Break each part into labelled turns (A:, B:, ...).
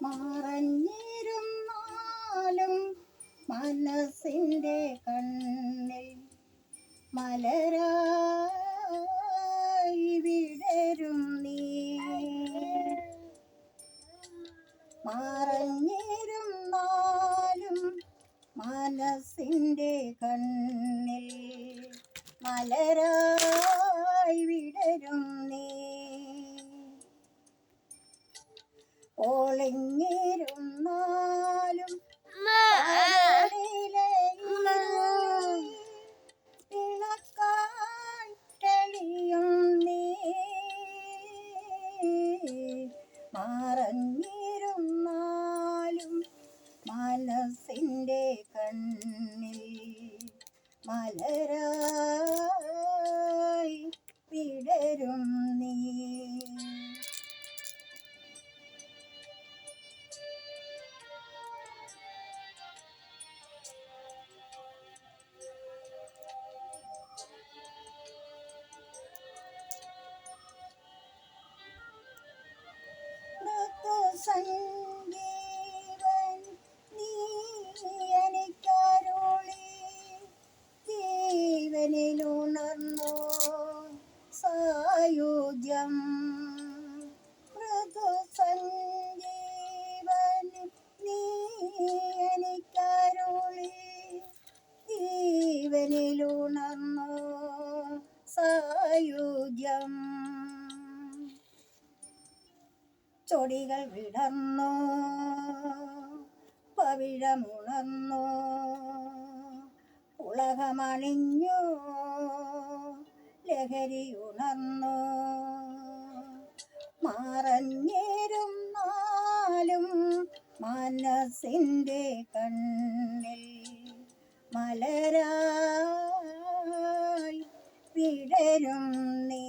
A: മറഞ്ഞിരുന്നാലും മനസ്സിൻ്റെ കണ്ണിൽ മലരായി വിടരും നീ. മറഞ്ഞിരുന്നാലും മനസ്സിൻ്റെ കണ്ണിൽ മലരായി വിടരും നീ. ഒളിഞ്ഞിരുന്നാലും വിളക്കായി തെളിയും നീ. മറഞ്ഞിരുന്നാലും മനസ്സിൻ്റെ കണ്ണിൽ മലരായി വിടരും നീ. സഞ്ജീവൻ നീ എനിക്കരുളി ജീവനിലുണർന്നു സായുജ്യം. മൃദുസഞ്ജീവൻ നീ എനിക്കരുളി ജീവനിലുണർന്നു സായുജ്യം. ചൊടികൾ വിടർന്നു പവിഴമുണർന്നു ഉലകമണിഞ്ഞു ലഹരിയുണർന്നു. മറഞ്ഞിരുന്നാലും മനസ്സിൻ്റെ കണ്ണിൽ മലരായി വിടരും നീ.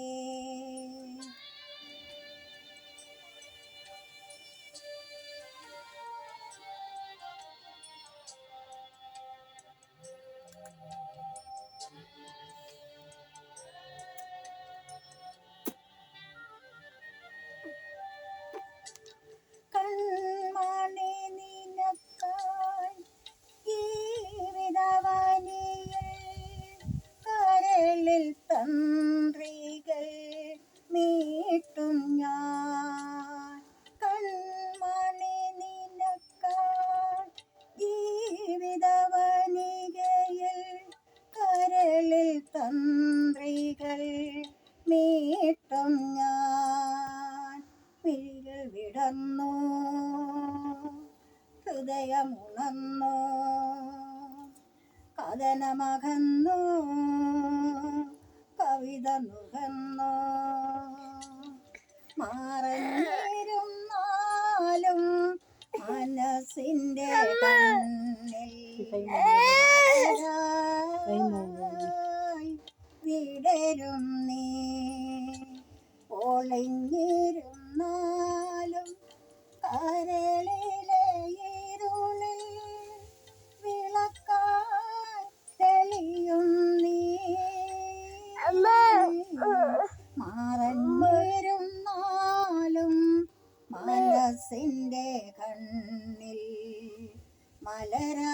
A: കൺമണി നിനക്കായി ജീവിതവനിയിൽ കരളിൽ തന്ത്രികൾ മീട്ടും ഞാൻ. കൺമണി നിനക്കായി ജീവിതവനികയിൽ കരളിൽ തന്ത്രികൾ മീട്ടും ഞാൻ. മിഴികൾ വിടർന്നു ഹൃദയമുണർന്നു കഥനമകന്നു കവിത നുകർന്നു. മറഞ്ഞിരുന്നാലും മനസ്സിൻ്റെ കണ്ണിൽ വിടരും നീ. ഒളിഞ്ഞിരുന്നാലും കരളിലെ ഇരുളിൽ വിളക്കായി തെളിയും നീ. മറഞ്ഞിരുന്നാലും മനസ്സിൻ്റെ കണ്ണിൽ മലരായി